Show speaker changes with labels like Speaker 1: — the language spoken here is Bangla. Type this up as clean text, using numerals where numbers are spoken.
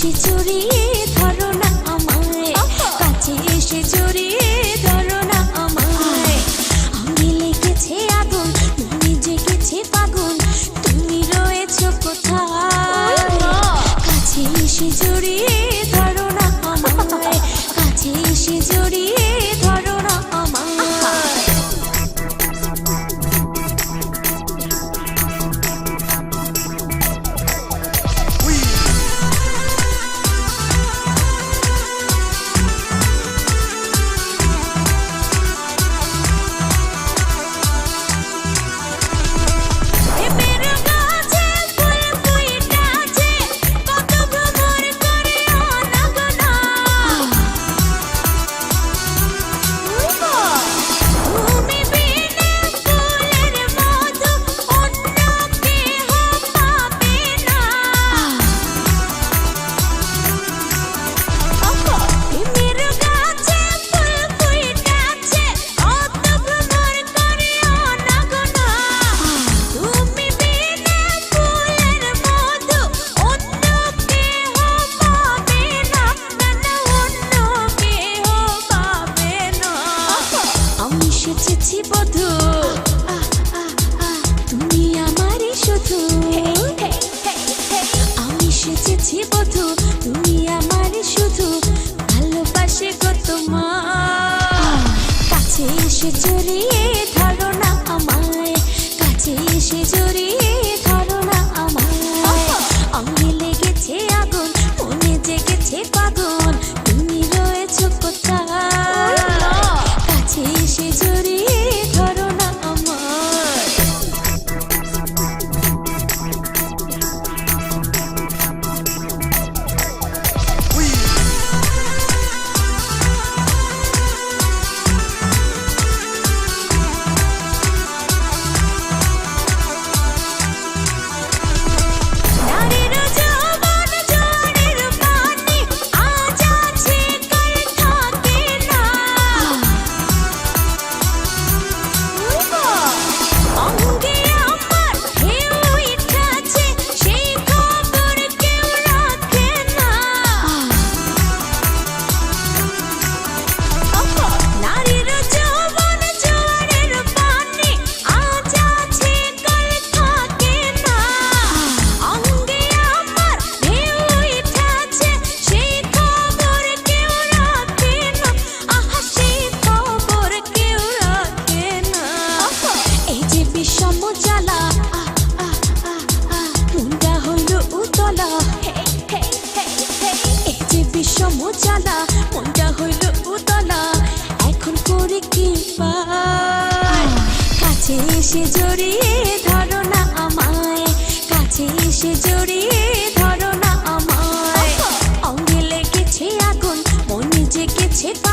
Speaker 1: এসে জড়িয়ে ধরো না আমায়, কাছে এসে জড়িয়ে ধরো না আমায়। আমি লেগেছে আগুন, মনে জেগেছে পাগল, তুমি রয়েছো কোথায়? কাছে এসে জড়িয়ে ধরো না আমায়, কাছে এসে জড়িয়ে ধরো না আমায়। এসেছি বধূ, তুমি আমারই শুধু। আমি সেজেছি বধূ, তুমি আমারই শুধু। ভালোবাসে গো তোমার, কাছে এসে জড়িয়ে ধরো না আমায়, কাছে এসে জড়িয়ে ধরো না আমায়। অঙ্গে লেগেছে আগুন, মনে জেগেছে পাগল, তুমি রয়েছো কোথায়? কাছে এসে জড়িয়ে ধরো না আমায়। নারীর যৌবন জোয়ারের পানি, আজ আছে কাল থাকে না। অঙ্গে আমার ঢেউ উঠেছে, সেই খবর কেউ রাখে না। নারীর যৌবন জোয়ারের পানি, আজ আছে কাল থাকে না। অঙ্গে আমার ঢেউ উঠেছে, সেই খবর কেউ রাখে না। আহা, সেই খবর কেউ রাখে না। এই যে বিষম জ্বালা, মনটা হলো উতলা। এই যে বিষম জ্বালা, মনটা হলো উতলা। এখন করে কি পাই? কাছে এসে জড়িয়ে